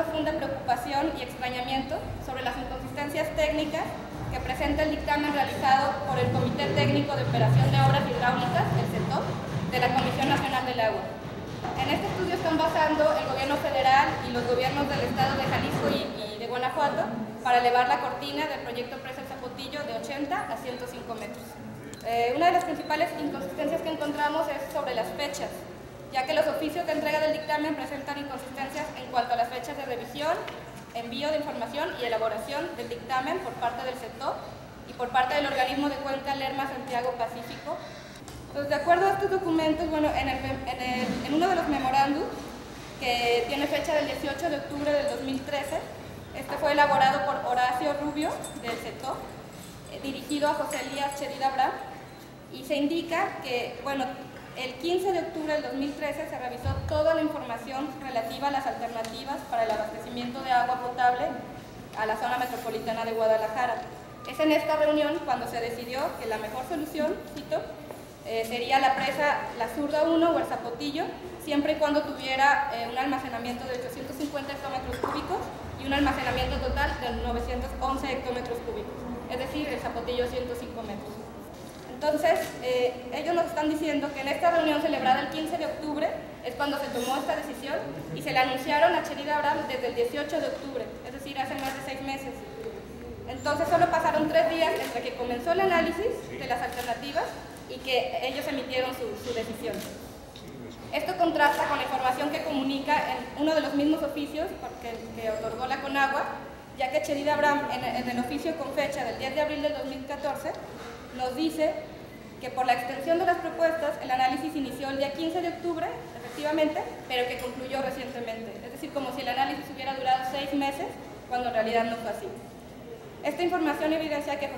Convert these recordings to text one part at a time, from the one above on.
profunda preocupación y extrañamiento sobre las inconsistencias técnicas que presenta el dictamen realizado por el Comité Técnico de Operación de Obras Hidráulicas, el CETOP, de la Comisión Nacional del Agua. En este estudio están basando el gobierno federal y los gobiernos del estado de Jalisco y de Guanajuato para elevar la cortina del proyecto Presa El Zapotillo de 80 a 105 metros. Una de las principales inconsistencias que encontramos es sobre las fechas, ya que los oficios de entrega del dictamen presentan inconsistencias en cuanto a las fechas de revisión, envío de información y elaboración del dictamen por parte del CETOP y por parte del organismo de Cuenca Lerma Santiago Pacífico. Entonces, de acuerdo a estos documentos, bueno, en uno de los memorándums, que tiene fecha del 18 de octubre del 2013, este fue elaborado por Horacio Rubio del CETOP, dirigido a José Elías Cherida Abraham, y se indica que, bueno, el 15 de octubre del 2013 se revisó toda la información relativa a las alternativas para el abastecimiento de agua potable a la zona metropolitana de Guadalajara. Es en esta reunión cuando se decidió que la mejor solución, cito, sería la presa La Zurda 1 o el Zapotillo, siempre y cuando tuviera un almacenamiento de 850 hectómetros cúbicos y un almacenamiento total de 911 hectómetros cúbicos, es decir, el Zapotillo 105 metros. Entonces, ellos nos están diciendo que en esta reunión celebrada el 15 de octubre es cuando se tomó esta decisión y se la anunciaron a Cherida Abraham desde el 18 de octubre, es decir, hace más de 6 meses. Entonces, solo pasaron 3 días entre que comenzó el análisis de las alternativas y que ellos emitieron su decisión. Esto contrasta con la información que comunica en uno de los mismos oficios que otorgó la Conagua, ya que Cherida Abraham en el oficio con fecha del 10 de abril del 2014 nos dice que por la extensión de las propuestas el análisis inició el día 15 de octubre, efectivamente, pero que concluyó recientemente. Es decir, como si el análisis hubiera durado 6 meses, cuando en realidad no fue así. Esta información evidencia que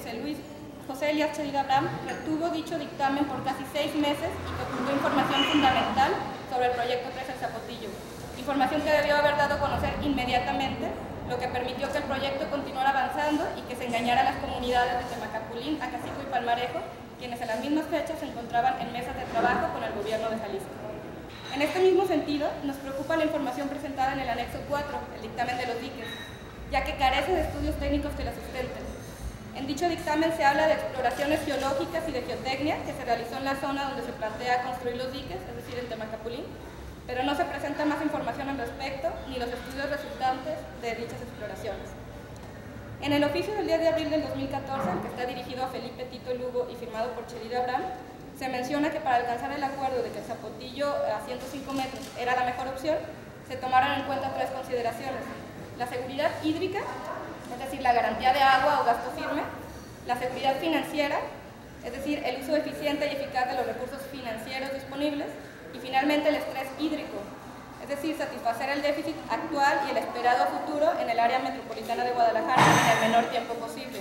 José Elías Cherida Abraham retuvo dicho dictamen por casi 6 meses y que ocultó información fundamental sobre el proyecto Presa El Zapotillo. Información que debió haber dado a conocer inmediatamente, lo que permitió que el proyecto continuara avanzando y que se engañara a las comunidades de Temacapulín, Acacico y Palmarejo, quienes en las mismas fechas se encontraban en mesas de trabajo con el gobierno de Jalisco. En este mismo sentido, nos preocupa la información presentada en el anexo 4, el dictamen de los diques, ya que carece de estudios técnicos que la sustenten. En dicho dictamen se habla de exploraciones geológicas y de geotecnia que se realizó en la zona donde se plantea construir los diques, es decir, en Temacapulín, pero no se presenta más información al respecto ni los estudios resultantes de dichas exploraciones. En el oficio del 10 de abril del 2014, que está dirigido a Felipe Tito Lugo y firmado por Cherida Abraham, se menciona que para alcanzar el acuerdo de que el Zapotillo a 105 metros era la mejor opción, se tomaron en cuenta 3 consideraciones: la seguridad hídrica, es decir, la garantía de agua o gasto firme; la seguridad financiera, es decir, el uso eficiente y eficaz de los recursos financieros disponibles; y finalmente el estrés hídrico, es decir, satisfacer el déficit actual y el esperado futuro en el área metropolitana de Guadalajara en el menor tiempo posible.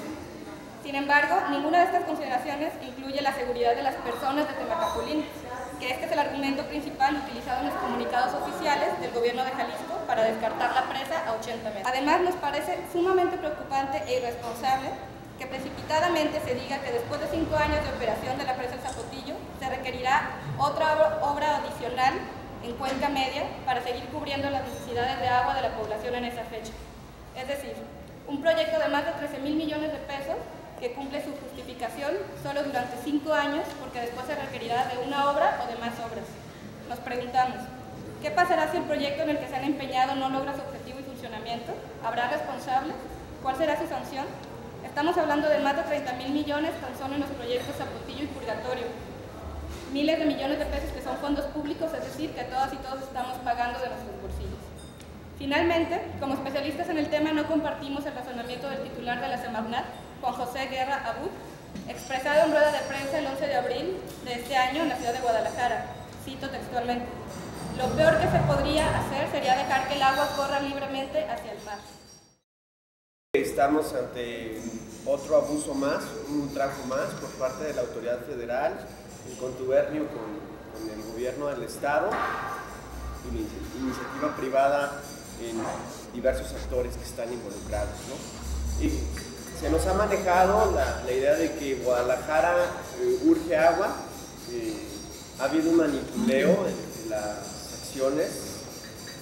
Sin embargo, ninguna de estas consideraciones incluye la seguridad de las personas de Temacapulín, que este es el argumento principal utilizado en los comunicados oficiales del gobierno de Jalisco para descartar la presa a 80 metros. Además, nos parece sumamente preocupante e irresponsable que precipitadamente se diga que después de 5 años de operación de la presa El Zapotillo se requerirá otra obra adicional en Cuenca Media para seguir cubriendo las necesidades de agua de la población en esa fecha. Es decir, un proyecto de más de 13,000 millones de pesos que cumple su justificación solo durante 5 años, porque después se requerirá de una obra o de más obras. Nos preguntamos, ¿qué pasará si el proyecto en el que se han empeñado no logra su objetivo y funcionamiento? ¿Habrá responsables? ¿Cuál será su sanción? Estamos hablando de más de 30,000 millones tan solo en los proyectos Zapotillo y Purgatorio. Miles de millones de pesos que son fondos públicos, es decir, que todas y todos estamos pagando de nuestros bolsillos. Finalmente, como especialistas en el tema, no compartimos el razonamiento del titular de la Semarnat, Juan José Guerra Abud, expresado en rueda de prensa el 11 de abril de este año en la ciudad de Guadalajara. Cito textualmente: "Lo peor que se podría hacer sería dejar que el agua corra libremente hacia el mar". Estamos ante otro abuso más, un ultrajo más por parte de la autoridad federal, en contubernio con el gobierno del estado y iniciativa privada en diversos actores que están involucrados, ¿no? Y se nos ha manejado la idea de que Guadalajara urge agua. Ha habido un manipuleo en las acciones,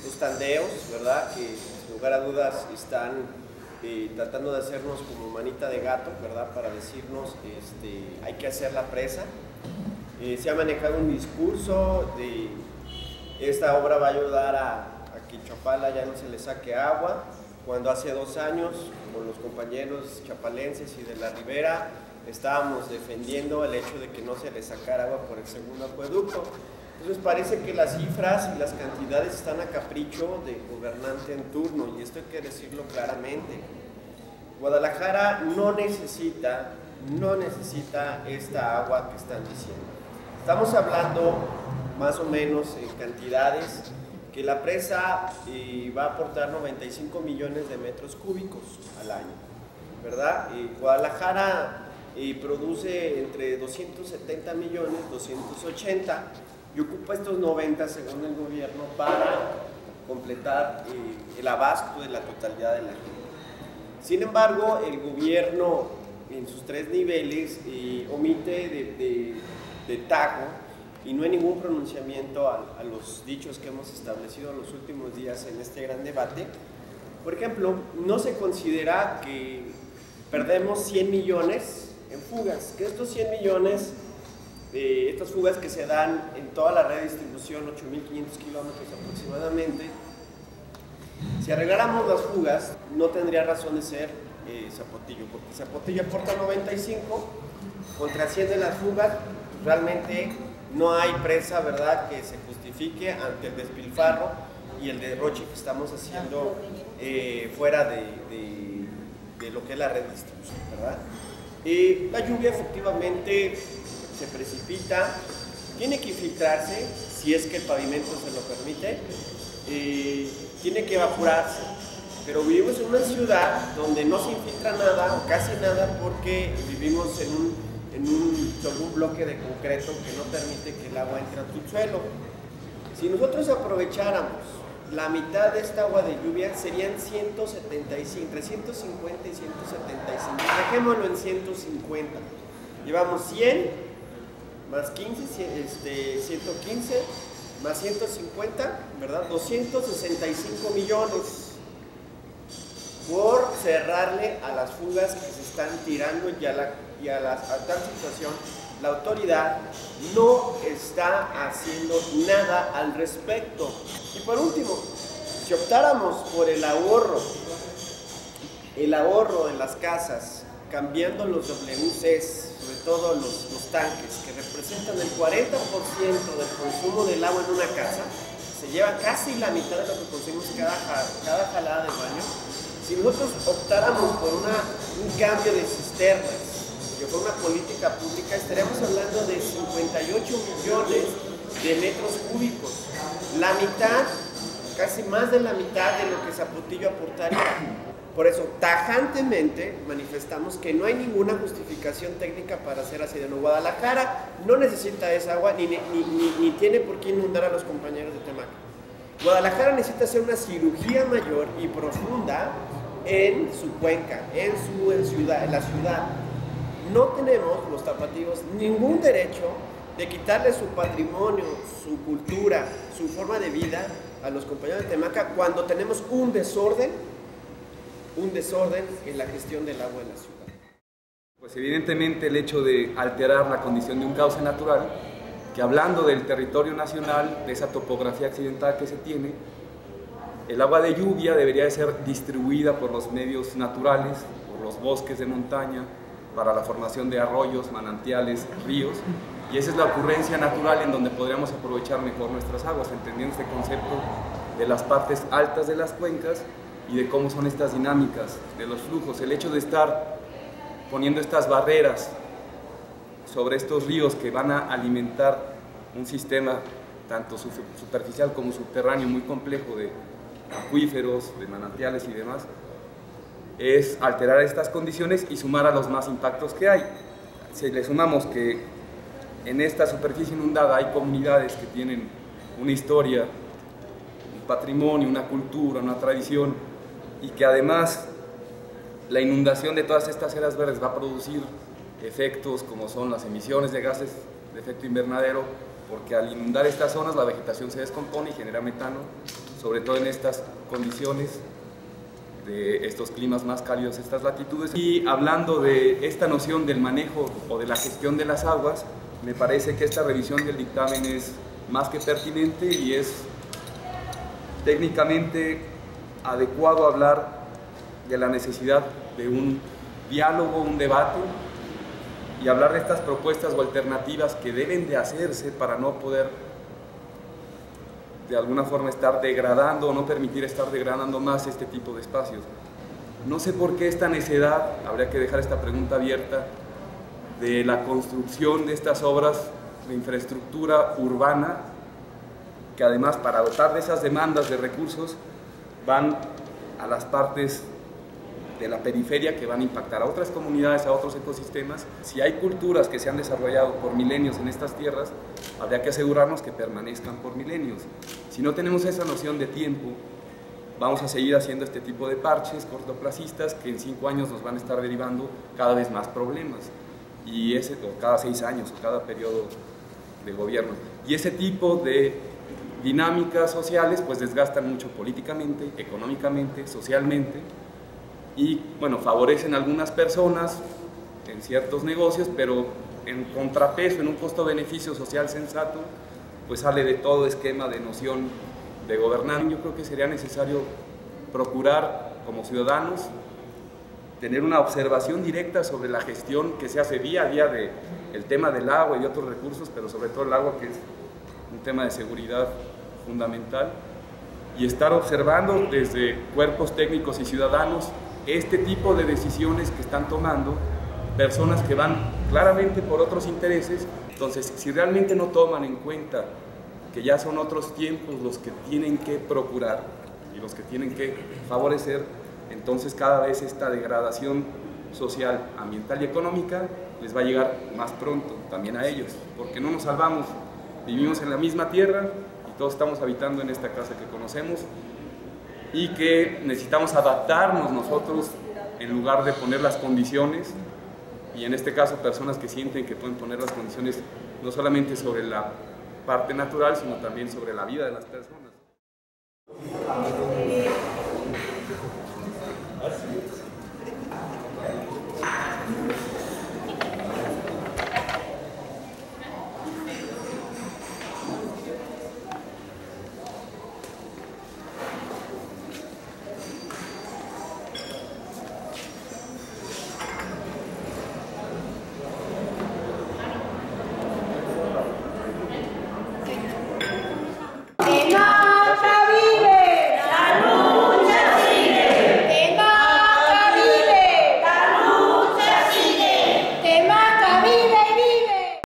los tandeos, ¿verdad?, que sin lugar a dudas están tratando de hacernos como manita de gato, ¿verdad? Para decirnos hay que hacer la presa. Se ha manejado un discurso de esta obra va a ayudar a que Chapala ya no se le saque agua, cuando hace 2 años con los compañeros chapalenses y de la Ribera estábamos defendiendo el hecho de que no se le sacara agua por el segundo acueducto. Entonces parece que las cifras y las cantidades están a capricho del gobernante en turno, y esto hay que decirlo claramente. Guadalajara no necesita esta agua que están diciendo. Estamos hablando más o menos en cantidades que la presa va a aportar 95 millones de metros cúbicos al año, ¿verdad? Guadalajara produce entre 270 millones, 280, y ocupa estos 90 según el gobierno para completar el abasto de la totalidad de la gente. Sin embargo, el gobierno en sus 3 niveles omite de tajo, y no hay ningún pronunciamiento a los dichos que hemos establecido en los últimos días en este gran debate. Por ejemplo, no se considera que perdemos 100 millones en fugas, que estos 100 millones, estas fugas que se dan en toda la red de distribución, 8.500 kilómetros aproximadamente, si arregláramos las fugas, no tendría razón de ser Zapotillo, porque Zapotillo aporta 95, contra 100 de las fugas, realmente no hay presa, ¿verdad?, que se justifique ante el despilfarro y el derroche que estamos haciendo fuera de lo que es la red de distribución, ¿verdad? La lluvia efectivamente se precipita, tiene que infiltrarse, si es que el pavimento se lo permite, tiene que evaporarse, pero vivimos en una ciudad donde no se infiltra nada o casi nada, porque vivimos sobre un bloque de concreto que no permite que el agua entre a tu suelo. Si nosotros aprovecháramos la mitad de esta agua de lluvia, serían 175, entre 150 y 175, dejémoslo en 150. Llevamos 100 más 15, 115 más 150, ¿verdad? 265 millones por cerrarle a las fugas que se están tirando a tal situación. La autoridad no está haciendo nada al respecto. Y por último, si optáramos por el ahorro en las casas, cambiando los WCs, sobre todo los tanques, que representan el 40% del consumo del agua en una casa, se lleva casi la mitad de lo que consumimos cada jalada de baño. Si nosotros optáramos por un cambio de cisternas, que fue una política pública, estaríamos hablando de 58 millones de metros cúbicos. La mitad, casi más de la mitad de lo que Zapotillo aportaría. Por eso, tajantemente manifestamos que no hay ninguna justificación técnica para hacer así de nuevo. Guadalajara no necesita esa agua, ni tiene por qué inundar a los compañeros de Temaca. Guadalajara necesita hacer una cirugía mayor y profunda en su cuenca, en la ciudad. No tenemos los tapatíos ningún derecho de quitarle su patrimonio, su cultura, su forma de vida a los compañeros de Temaca cuando tenemos un desorden en la gestión del agua en la ciudad. Pues evidentemente el hecho de alterar la condición de un cauce natural, que hablando del territorio nacional, de esa topografía accidental que se tiene, el agua de lluvia debería de ser distribuida por los medios naturales, por los bosques de montaña, para la formación de arroyos, manantiales, ríos, y esa es la ocurrencia natural en donde podríamos aprovechar mejor nuestras aguas, entendiendo este concepto de las partes altas de las cuencas y de cómo son estas dinámicas de los flujos. El hecho de estar poniendo estas barreras sobre estos ríos que van a alimentar un sistema tanto superficial como subterráneo muy complejo de acuíferos, de manantiales y demás, es alterar estas condiciones y sumar a los más impactos que hay. Si le sumamos que en esta superficie inundada hay comunidades que tienen una historia, un patrimonio, una cultura, una tradición, y que además la inundación de todas estas áreas verdes va a producir efectos como son las emisiones de gases de efecto invernadero, porque al inundar estas zonas la vegetación se descompone y genera metano, sobre todo en estas condiciones de estos climas más cálidos, estas latitudes. Y hablando de esta noción del manejo o de la gestión de las aguas, me parece que esta revisión del dictamen es más que pertinente y es técnicamente adecuado hablar de la necesidad de un diálogo, un debate, y hablar de estas propuestas o alternativas que deben de hacerse para no poder de alguna forma estar degradando o no permitir estar degradando más este tipo de espacios. No sé por qué esta necedad, habría que dejar esta pregunta abierta, de la construcción de estas obras de infraestructura urbana, que además para dotar de esas demandas de recursos van a las partes de la periferia que van a impactar a otras comunidades, a otros ecosistemas. Si hay culturas que se han desarrollado por milenios en estas tierras, habría que asegurarnos que permanezcan por milenios. Si no tenemos esa noción de tiempo, vamos a seguir haciendo este tipo de parches cortoplacistas que en 5 años nos van a estar derivando cada vez más problemas, y o cada 6 años o cada periodo de gobierno. Y ese tipo de dinámicas sociales pues desgastan mucho políticamente, económicamente, socialmente, y bueno, favorecen a algunas personas en ciertos negocios, pero en contrapeso, en un costo-beneficio social sensato, pues sale de todo esquema de noción de gobernar. Yo creo que sería necesario procurar como ciudadanos tener una observación directa sobre la gestión que se hace día a día del tema del agua y de otros recursos, pero sobre todo el agua, que es un tema de seguridad fundamental, y estar observando desde cuerpos técnicos y ciudadanos este tipo de decisiones que están tomando personas que van claramente por otros intereses. Entonces, si realmente no toman en cuenta que ya son otros tiempos los que tienen que procurar y los que tienen que favorecer, entonces cada vez esta degradación social, ambiental y económica les va a llegar más pronto también a ellos, porque no nos salvamos, vivimos en la misma tierra y todos estamos habitando en esta casa que conocemos, y que necesitamos adaptarnos nosotros en lugar de poner las condiciones, y en este caso personas que sienten que pueden poner las condiciones no solamente sobre la parte natural, sino también sobre la vida de las personas.